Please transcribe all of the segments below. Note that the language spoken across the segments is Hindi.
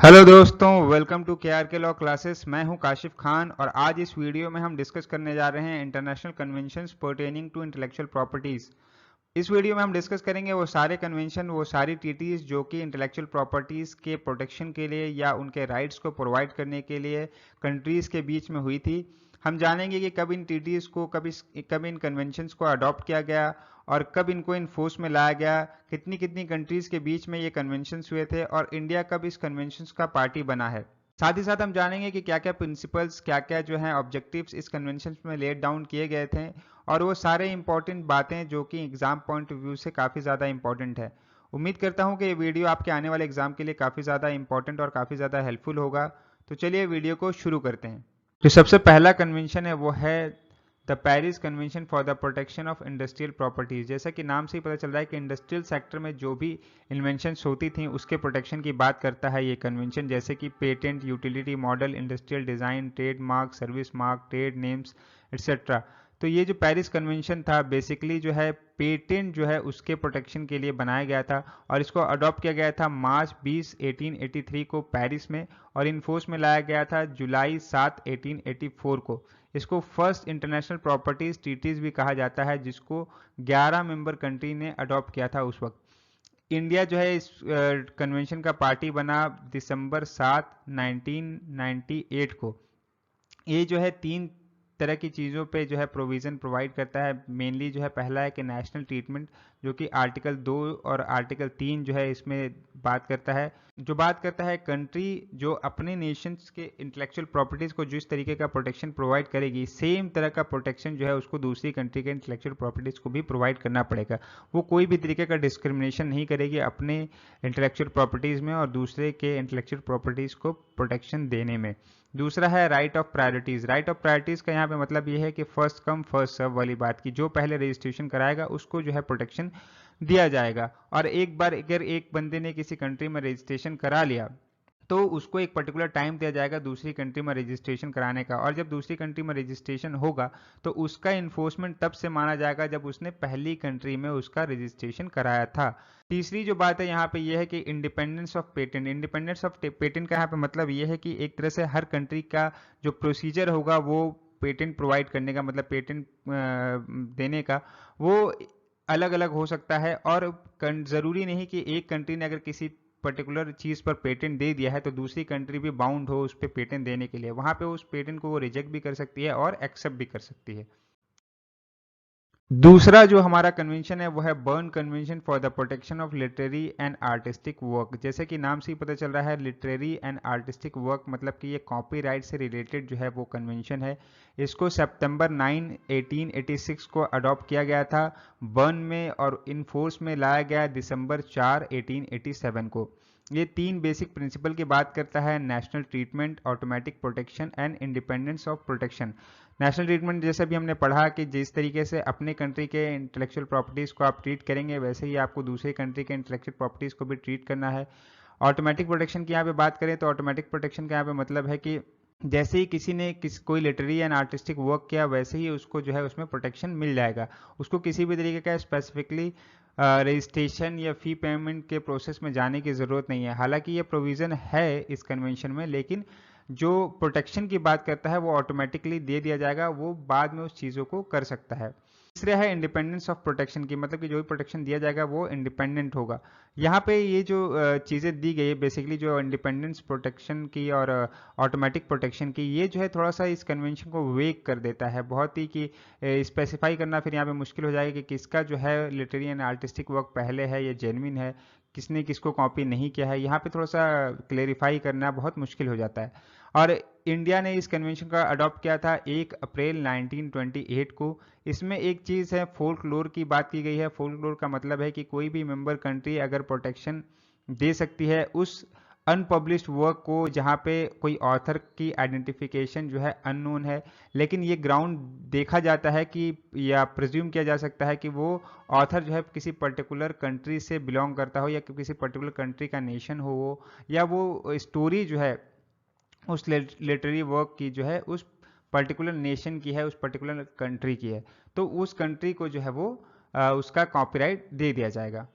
हेलो दोस्तों, वेलकम टू के लॉ क्लासेस। मैं हूं काशिफ खान और आज इस वीडियो में हम डिस्कस करने जा रहे हैं international conventions pertaining to intellectual properties. इस वीडियो में हम डिस्कस करेंगे वो सारे कन्वेंशन, वो सारी ट्रीटीज जो कि इंटेलेक्चुअल प्रॉपर्टीज के प्रोटेक्शन के लिए या उनके राइट्स को प्रोवाइड करने के लिए कंट्रीज के बीच में हुई थी। हम जानेंगे कि कब इन ट्रीटीज को कब इन कन्वेंशंस को अडॉप्ट किया गया और कब इनको इन्फोर्स में लाया गया, कितनी कितनी कंट्रीज के बीच में ये कन्वेंशंस हुए थे और इंडिया कब इस कन्वेंशंस का पार्टी बना है। साथ ही साथ हम जानेंगे कि क्या क्या प्रिंसिपल्स, क्या क्या जो है ऑब्जेक्टिव्स इस कन्वेंशन में लेट डाउन किए गए थे और वो सारे इंपॉर्टेंट बातें जो कि एग्जाम पॉइंट ऑफ व्यू से काफ़ी ज़्यादा इंपॉर्टेंट है। उम्मीद करता हूँ कि ये वीडियो आपके आने वाले एग्जाम के लिए काफ़ी ज़्यादा इंपॉर्टेंट और काफ़ी ज़्यादा हेल्पफुल होगा। तो चलिए वीडियो को शुरू करते हैं। तो सबसे पहला कन्वेंशन है वो है the Paris convention for the protection of industrial properties. जैसा कि नाम से ही पता चल रहा है कि इंडस्ट्रियल सेक्टर में जो भी इन्वेंशंस होती थी उसके प्रोटेक्शन की बात करता है ये कन्वेंशन, जैसे कि patent, utility model, industrial design, trade mark, service mark, trade names etcetera. तो ये जो पेरिस कन्वेंशन था बेसिकली जो है पेटेंट जो है उसके प्रोटेक्शन के लिए बनाया गया था और इसको अडॉप्ट किया गया था मार्च 20 1883 को पेरिस में और इन्फोर्स में लाया गया था जुलाई 7 1884 को। इसको फर्स्ट इंटरनेशनल प्रॉपर्टीज ट्रीटीज भी कहा जाता है, जिसको 11 मेंबर कंट्री ने अडॉप्ट किया था उस वक्त। इंडिया जो है इस कन्वेंशन का पार्टी बना दिसंबर 7 1998 को। ये जो है तीन तरह की चीज़ों पे जो है प्रोविज़न प्रोवाइड करता है। मेनली जो है पहला है कि नेशनल ट्रीटमेंट, जो कि आर्टिकल 2 और आर्टिकल 3 जो है इसमें बात करता है। जो बात करता है कंट्री जो अपने नेशंस के इंटेलेक्चुअल प्रॉपर्टीज़ को जिस तरीके का प्रोटेक्शन प्रोवाइड करेगी, सेम तरह का प्रोटेक्शन जो है उसको दूसरी कंट्री के इंटेलेक्चुअल प्रॉपर्टीज़ को भी प्रोवाइड करना पड़ेगा। वो कोई भी तरीके का डिस्क्रिमिनेशन नहीं करेगी अपने इंटेलेक्चुअल प्रॉपर्टीज़ में और दूसरे के इंटेलेक्चुअल प्रॉपर्टीज़ को प्रोटेक्शन देने में। दूसरा है right of priorities. Right of priorities का यहाँ पे मतलब ये है कि फर्स्ट कम फर्स्ट सर्व वाली बात की, जो पहले रजिस्ट्रेशन कराएगा उसको जो है प्रोटेक्शन दिया जाएगा। और एक बार अगर एक बंदे ने किसी कंट्री में रजिस्ट्रेशन करा लिया तो उसको एक पर्टिकुलर टाइम दिया जाएगा दूसरी कंट्री में रजिस्ट्रेशन कराने का, और जब दूसरी कंट्री में रजिस्ट्रेशन होगा तो उसका इन्फोर्समेंट तब से माना जाएगा जब उसने पहली कंट्री में उसका रजिस्ट्रेशन कराया था। तीसरी जो बात है यहाँ पे ये है कि independence of patent. Independence of patent का यहाँ पे मतलब ये है कि एक तरह से हर कंट्री का जो प्रोसीजर होगा वो पेटेंट प्रोवाइड करने का, मतलब पेटेंट देने का, वो अलग अलग हो सकता है। और ज़रूरी नहीं कि एक कंट्री ने अगर किसी पर्टिकुलर चीज़ पर पेटेंट दे दिया है तो दूसरी कंट्री भी बाउंड हो उस पर पेटेंट देने के लिए। वहाँ पे उस पेटेंट को वो रिजेक्ट भी कर सकती है और एक्सेप्ट भी कर सकती है। दूसरा जो हमारा कन्वेंशन है वो है burn convention for the protection of literary and artistic work. जैसे कि नाम से ही पता चल रहा है, लिटरेरी एंड आर्टिस्टिक वर्क मतलब कि ये कॉपीराइट से रिलेटेड जो है वो कन्वेंशन है। इसको सितंबर 9 1886 को अडॉप्ट किया गया था बर्न में और इन फोर्स में लाया गया दिसंबर 4 1887 को। ये तीन बेसिक प्रिंसिपल की बात करता है: national treatment, automatic protection and independence of protection. National treatment जैसे भी हमने पढ़ा कि जिस तरीके से अपने कंट्री के इंटेलेक्चुअल प्रॉपर्टीज़ को आप ट्रीट करेंगे वैसे ही आपको दूसरी कंट्री के इंटेलेक्चुअल प्रॉपर्टीज़ को भी ट्रीट करना है। ऑटोमेटिक प्रोटेक्शन की यहाँ पे बात करें तो ऑटोमेटिक प्रोटेक्शन का यहाँ पे मतलब है कि जैसे ही किसी ने कोई लिटरेरी एंड आर्टिस्टिक वर्क किया वैसे ही उसको जो है उसमें प्रोटेक्शन मिल जाएगा। उसको किसी भी तरीके का स्पेसिफिकली रजिस्ट्रेशन या फी पेमेंट के प्रोसेस में जाने की ज़रूरत नहीं है। हालांकि ये प्रोविज़न है इस कन्वेंशन में, लेकिन जो प्रोटेक्शन की बात करता है वो ऑटोमेटिकली दे दिया जाएगा, वो बाद में उस चीज़ों को कर सकता है। तीसरा है इंडिपेंडेंस ऑफ प्रोटेक्शन की, मतलब कि जो भी प्रोटेक्शन दिया जाएगा वो इंडिपेंडेंट होगा। यहाँ पे ये जो चीज़ें दी गई है बेसिकली, जो इंडिपेंडेंस प्रोटेक्शन की और ऑटोमेटिक प्रोटेक्शन की, ये जो है थोड़ा सा इस कन्वेंशन को वेग कर देता है बहुत ही, कि स्पेसिफाई करना फिर यहाँ पे मुश्किल हो जाएगा कि किसका जो है लिटरेरी एंड आर्टिस्टिक वर्क पहले है या जेन्युइन है, किसने किसको कॉपी नहीं किया है। यहाँ पे थोड़ा सा क्लेरिफाई करना बहुत मुश्किल हो जाता है। और इंडिया ने इस कन्वेंशन का अडॉप्ट किया था 1 अप्रैल 1928 को। इसमें एक चीज़ है, फोल्कलोर की बात की गई है। फोल्कलोर का मतलब है कि कोई भी मेंबर कंट्री अगर प्रोटेक्शन दे सकती है उस अनपब्लिश्ड वर्क को जहाँ पे कोई ऑथर की आइडेंटिफिकेशन जो है अननोन है, लेकिन ये ग्राउंड देखा जाता है कि या प्रिज्यूम किया जा सकता है कि वो ऑथर जो है किसी पर्टिकुलर कंट्री से बिलोंग करता हो या किसी पर्टिकुलर कंट्री का नेशन हो वो, या वो स्टोरी जो है उस लिटरेरी वर्क की जो है उस पर्टिकुलर नेशन की है, उस पर्टिकुलर कंट्री की है, तो उस कंट्री को जो है वो उसका कॉपीराइट दे दिया जाएगा।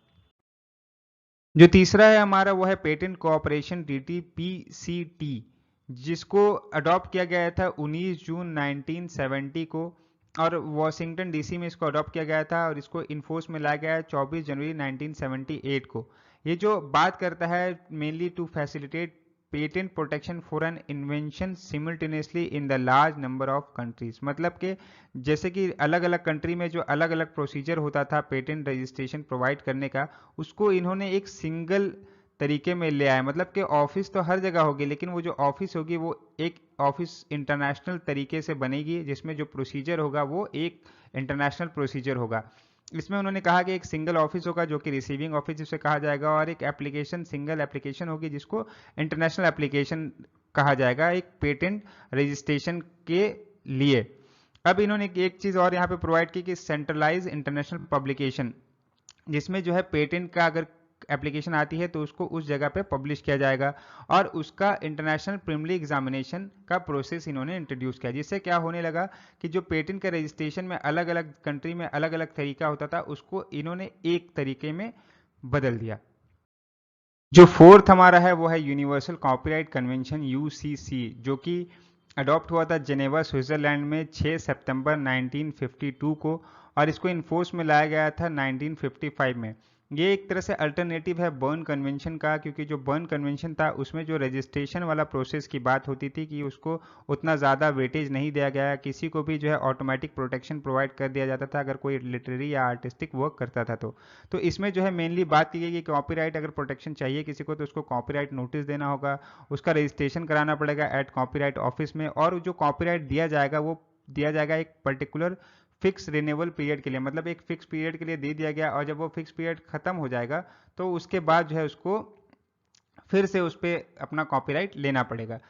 जो तीसरा है हमारा वो है पेटेंट कोऑपरेशन ट्रीटी पीसीटी, जिसको अडॉप्ट किया गया था 19 जून 1970 को और वॉशिंगटन डीसी में इसको अडॉप्ट किया गया था और इसको इन्फोर्स में लाया गया 24 जनवरी 1978 को। ये जो बात करता है mainly to facilitate patent protection for an invention simultaneously in the large number of countries, मतलब कि जैसे कि अलग अलग कंट्री में जो अलग अलग प्रोसीजर होता था पेटेंट रजिस्ट्रेशन प्रोवाइड करने का, उसको इन्होंने एक सिंगल तरीके में ले आया। मतलब कि ऑफिस तो हर जगह होगी, लेकिन वो जो ऑफिस होगी वो एक ऑफिस इंटरनेशनल तरीके से बनेगी, जिसमें जो प्रोसीजर होगा वो एक इंटरनेशनल प्रोसीजर होगा। इसमें उन्होंने कहा कि एक सिंगल ऑफिस होगा जो कि रिसीविंग ऑफिस जिसे कहा जाएगा, और एक एप्लीकेशन सिंगल एप्लीकेशन होगी जिसको इंटरनेशनल एप्लीकेशन कहा जाएगा एक पेटेंट रजिस्ट्रेशन के लिए। अब इन्होंने एक चीज और यहाँ पे प्रोवाइड की कि सेंट्रलाइज इंटरनेशनल पब्लिकेशन, जिसमें जो है पेटेंट का अगर एप्लीकेशन आती है तो उसको उस जगह पे पब्लिश किया जाएगा और उसका इंटरनेशनल प्रीलिमिनरी एग्जामिनेशन का प्रोसेस इन्होंने इंट्रोड्यूस किया, जिससे क्या होने लगा कि जो पेटेंट का रजिस्ट्रेशन में अलग अलग कंट्री में अलग अलग तरीका होता था उसको इन्होंने एक तरीके में बदल दिया। जो फोर्थ हमारा है वो है यूनिवर्सल कॉपीराइट कन्वेंशन यूसीसी, जो कि अडॉप्ट हुआ था जेनेवा स्विट्जरलैंड में 6 सितंबर 1952 को और इसको इन्फोर्स में लाया गया था 1955 में। ये एक तरह से अल्टरनेटिव है बर्न कन्वेंशन का, क्योंकि जो बर्न कन्वेंशन था उसमें जो रजिस्ट्रेशन वाला प्रोसेस की बात होती थी कि उसको उतना ज़्यादा वेटेज नहीं दिया गया, किसी को भी जो है ऑटोमेटिक प्रोटेक्शन प्रोवाइड कर दिया जाता था अगर कोई लिटरेरी या आर्टिस्टिक वर्क करता था। तो इसमें जो है मेनली बात की गई कि कॉपीराइट अगर प्रोटेक्शन चाहिए किसी को तो उसको कॉपीराइट नोटिस देना होगा, उसका रजिस्ट्रेशन कराना पड़ेगा एट कॉपीराइट ऑफिस में, और जो कॉपीराइट दिया जाएगा वो दिया जाएगा एक पर्टिकुलर फिक्स रिन्यूअल पीरियड के लिए, मतलब एक फिक्स पीरियड के लिए दे दिया गया, और जब वो फिक्स पीरियड खत्म हो जाएगा तो उसके बाद जो है उसको फिर से उस पर अपना कॉपीराइट लेना पड़ेगा।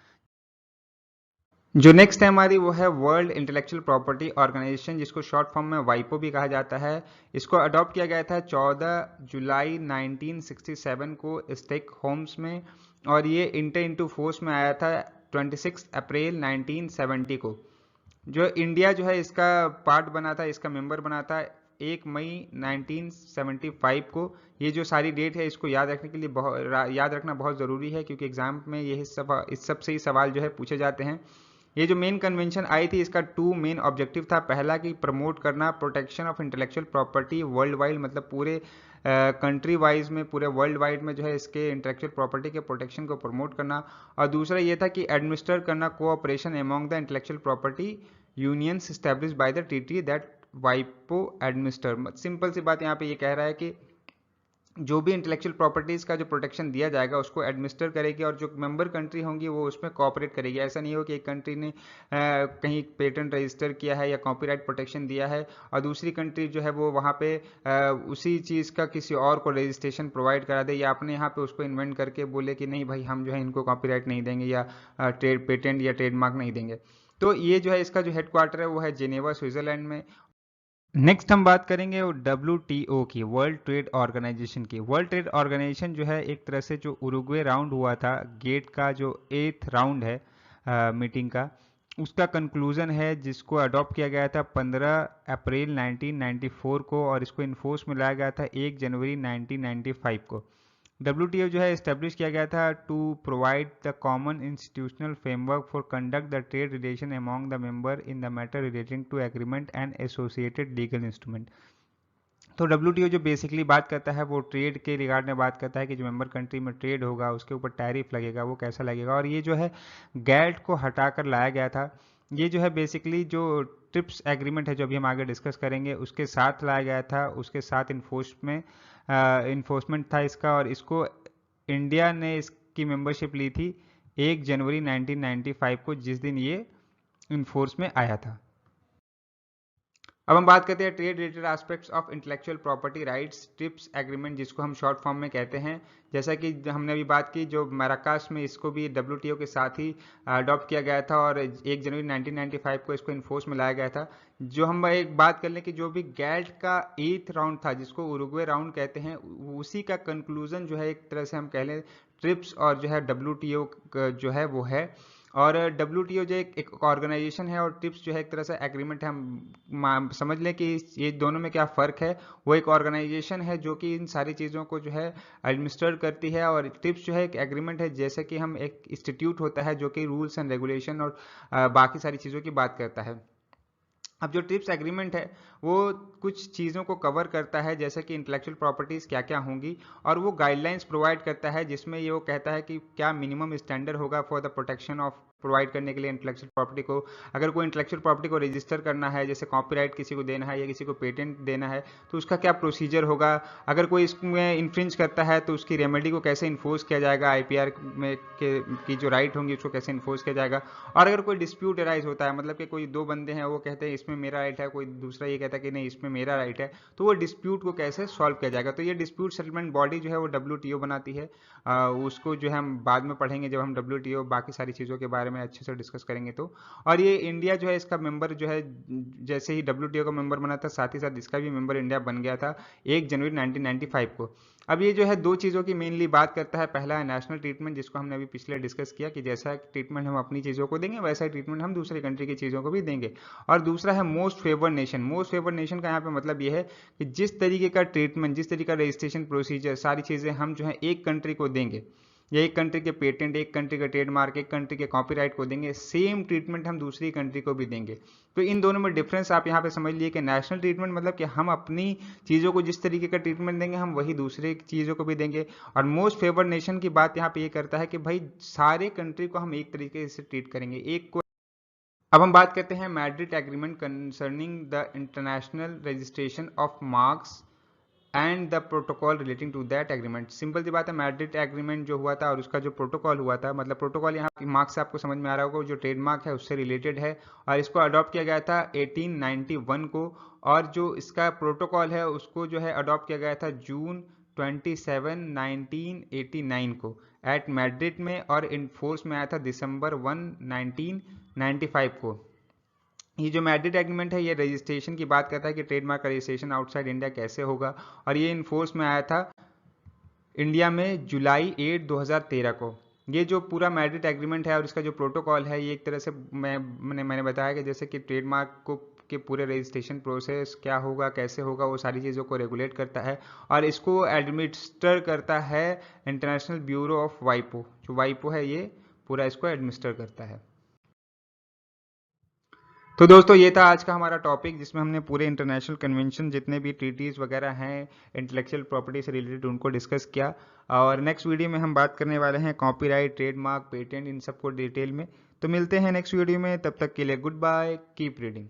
जो नेक्स्ट है हमारी वो है वर्ल्ड इंटेलेक्चुअल प्रॉपर्टी ऑर्गेनाइजेशन, जिसको शॉर्ट फॉर्म में वाइपो भी कहा जाता है। इसको अडॉप्ट किया गया था 14 जुलाई 1967 को स्टेक होम्स में, और ये इंटर इंटू फोर्स में आया था 26 अप्रैल 1970 को। जो इंडिया जो है इसका पार्ट बना था, इसका मेंबर बना था 1 मई 1975 को। ये जो सारी डेट है इसको याद रखने के लिए याद रखना बहुत ज़रूरी है, क्योंकि एग्जाम में ये इस सब से ही सवाल जो है पूछे जाते हैं। ये जो मेन कन्वेंशन आई थी इसका 2 मेन ऑब्जेक्टिव था। पहला कि प्रमोट करना protection of intellectual property world wide, मतलब पूरे कंट्री वाइज में पूरे वर्ल्ड वाइड में जो है इसके इंटेलेक्चुअल प्रॉपर्टी के प्रोटेक्शन को प्रमोट करना, और दूसरा ये था कि एडमिनिस्टर करना cooperation among the intellectual property unions established by the treaty that वाइपो एडमिनिस्टर। सिंपल सी बात यहाँ पे ये कह रहा है कि जो भी इंटेलेक्चुअल प्रॉपर्टीज का जो प्रोटेक्शन दिया जाएगा उसको एडमिनिस्टर करेगी, और जो मेंबर कंट्री होंगी वो उसमें कोऑपरेट करेगी। ऐसा नहीं हो कि एक कंट्री ने कहीं पेटेंट रजिस्टर किया है या कॉपीराइट प्रोटेक्शन दिया है और दूसरी कंट्री जो है वो वहाँ पे उसी चीज़ का किसी और को रजिस्ट्रेशन प्रोवाइड करा दे, या अपने यहाँ पे उसको इन्वेंट करके बोले कि नहीं भाई हम जो है इनको कॉपीराइट नहीं देंगे या ट्रेड पेटेंट या ट्रेडमार्क नहीं देंगे। तो ये जो है इसका जो हेडक्वार्टर है वो है जेनेवा स्विट्जरलैंड में। नेक्स्ट हम बात करेंगे WTO की, वर्ल्ड ट्रेड ऑर्गेनाइजेशन की। वर्ल्ड ट्रेड ऑर्गेनाइजेशन जो है एक तरह से जो उरुग्वे राउंड हुआ था, गेट का जो 8th राउंड है मीटिंग का, उसका कंक्लूजन है जिसको अडॉप्ट किया गया था 15 अप्रैल 1994 को, और इसको इन्फोर्स में लाया गया था 1 जनवरी 1995 को। WTO जो है इस्टेब्लिश किया गया था to provide the common institutional framework for conduct the trade relation among the member in the matter relating to agreement and associated legal instrument. तो WTO जो बेसिकली बात करता है वो ट्रेड के रिगार्ड में बात करता है कि जो मेंबर कंट्री में ट्रेड होगा उसके ऊपर टैरिफ लगेगा वो कैसा लगेगा, और ये जो है गैल्ट को हटाकर लाया गया था। ये जो है बेसिकली जो ट्रिप्स एग्रीमेंट है जो अभी हम आगे डिस्कस करेंगे उसके साथ लाया गया था, उसके साथ इन्फोर्समेंट था इसका, और इसको इंडिया ने इसकी मेंबरशिप ली थी 1 जनवरी 1995 को, जिस दिन ये इन्फोर्स में आया था। अब हम बात करते हैं trade related aspects of intellectual property rights trips agreement, जिसको हम शॉर्ट फॉर्म में कहते हैं। जैसा कि हमने अभी बात की जो मैराकास में, इसको भी WTO के साथ ही अडॉप्ट किया गया था और 1 जनवरी 1995 को इसको इन्फोर्स में लाया गया था। जो हम एक बात कर लें कि जो भी गैल्ट का 8th राउंड था जिसको उरुग्वे राउंड कहते हैं, उसी का कंक्लूजन जो है एक तरह से हम कह लें ट्रिप्स और जो है WTO जो है वो है। और WTO जो एक ऑर्गेनाइजेशन है और ट्रिप्स जो है एक तरह से एग्रीमेंट है। हम समझ लें कि ये दोनों में क्या फ़र्क है। वो एक ऑर्गेनाइजेशन है जो कि इन सारी चीज़ों को जो है एडमिनिस्टर करती है, और ट्रिप्स जो है एक एग्रीमेंट है, जैसे कि हम एक इंस्टीट्यूट होता है जो कि रूल्स एंड रेगुलेशन और बाकी सारी चीज़ों की बात करता है। अब जो ट्रिप्स एग्रीमेंट है वो कुछ चीज़ों को कवर करता है, जैसे कि इंटेलेक्चुअल प्रॉपर्टीज़ क्या क्या होंगी, और वो गाइडलाइंस प्रोवाइड करता है जिसमें ये वो कहता है कि क्या मिनिमम स्टैंडर्ड होगा for the protection of provide करने के लिए इंटेलेक्चुअल प्रॉपर्टी को। अगर कोई इंटेलेक्चुअल प्रॉपर्टी को रजिस्टर करना है, जैसे कॉपीराइट किसी को देना है या किसी को पेटेंट देना है, तो उसका क्या प्रोसीजर होगा। अगर कोई इसमें इन्फ्रिंज करता है तो उसकी रेमेडी को कैसे इन्फोर्स किया जाएगा, IPR में की जो राइट होंगी उसको कैसे इन्फोर्स किया जाएगा। और अगर कोई डिस्प्यूट अराइज होता है, मतलब कि कोई दो बंदे हैं, वो कहते हैं इसमें मेरा राइट है, कोई दूसरा ये कहता है कि नहीं इसमें मेरा राइट है, तो वो डिस्प्यूट को कैसे सॉल्व किया जाएगा। तो ये डिस्प्यूट सेटलमेंट बॉडी जो है वो WTO बनाती है। उसको जो है हम बाद में पढ़ेंगे जब हम WTO बाकी सारी चीज़ों के बारे में अच्छे से डिस्कस करेंगे तो। और ये इंडिया जो है इसका मेंबर जो है, जैसे ही WTO का मेंबर बना था, साथ ही साथ इसका भी मेंबर इंडिया बन गया था 1 जनवरी 1995 को। अब ये जो है दो चीज़ों की मेनली बात करता है। पहला है नेशनल ट्रीटमेंट, जिसको हमने अभी पिछले डिस्कस किया कि जैसा ट्रीटमेंट हम अपनी चीज़ों को देंगे वैसा ही ट्रीटमेंट हम दूसरे कंट्री की चीज़ों को भी देंगे। और दूसरा है most favoured nation. Most favoured nation का यहाँ पे मतलब ये है कि जिस तरीके का ट्रीटमेंट, जिस तरीके का रजिस्ट्रेशन प्रोसीजर, सारी चीज़ें हम जो है एक कंट्री को देंगे, या एक कंट्री के पेटेंट, एक कंट्री का ट्रेडमार्क, एक कंट्री के कॉपीराइट को देंगे, सेम ट्रीटमेंट हम दूसरी कंट्री को भी देंगे। तो इन दोनों में डिफरेंस आप यहाँ पे समझ लिए कि नेशनल ट्रीटमेंट मतलब कि हम अपनी चीज़ों को जिस तरीके का ट्रीटमेंट देंगे हम वही दूसरे चीज़ों को भी देंगे। और मोस्ट फेवर्ड नेशन की बात यहाँ पे ये करता है कि भाई सारे कंट्री को हम एक तरीके से ट्रीट करेंगे, एक को। अब हम बात करते हैं Madrid agreement concerning the international registration of marks and the protocol relating to that agreement. Simple सी बात है, मैड्रिड एग्रीमेंट जो हुआ था और उसका जो प्रोटोकॉल हुआ था, मतलब प्रोटोकॉल यहाँ मार्क्स से आपको समझ में आ रहा होगा, जो ट्रेडमार्क है उससे रिलेटेड है, और इसको अडॉप्ट किया गया था 1891 को। और जो इसका प्रोटोकॉल है उसको जो है अडॉप्ट किया गया था जून 27 1989 को एट मैड्रिड में, और इन फोर्स में आया था दिसंबर 1 1995 को। ये जो मैड्रिड एग्रीमेंट है ये रजिस्ट्रेशन की बात करता है कि ट्रेडमार्क का रजिस्ट्रेशन आउटसाइड इंडिया कैसे होगा, और ये इन्फोर्स में आया था इंडिया में जुलाई 8 2013 को। ये जो पूरा मैड्रिड एग्रीमेंट है और इसका जो प्रोटोकॉल है, ये एक तरह से मैंने बताया कि जैसे कि ट्रेडमार्क को के पूरे रजिस्ट्रेशन प्रोसेस क्या होगा, कैसे होगा, वो सारी चीज़ों को रेगुलेट करता है, और इसको एडमिनिस्टर करता है इंटरनेशनल ब्यूरो ऑफ वाइपो। जो वाइपो है ये पूरा इसको एडमिनिस्टर करता है। तो दोस्तों ये था आज का हमारा टॉपिक, जिसमें हमने पूरे इंटरनेशनल कन्वेंशन जितने भी ट्रीटीज़ वगैरह हैं इंटेलेक्चुअल प्रॉपर्टी से रिलेटेड उनको डिस्कस किया। और नेक्स्ट वीडियो में हम बात करने वाले हैं कॉपीराइट, ट्रेडमार्क, पेटेंट, इन सबको डिटेल में। तो मिलते हैं नेक्स्ट वीडियो में, तब तक के लिए गुड बाय, कीप रीडिंग।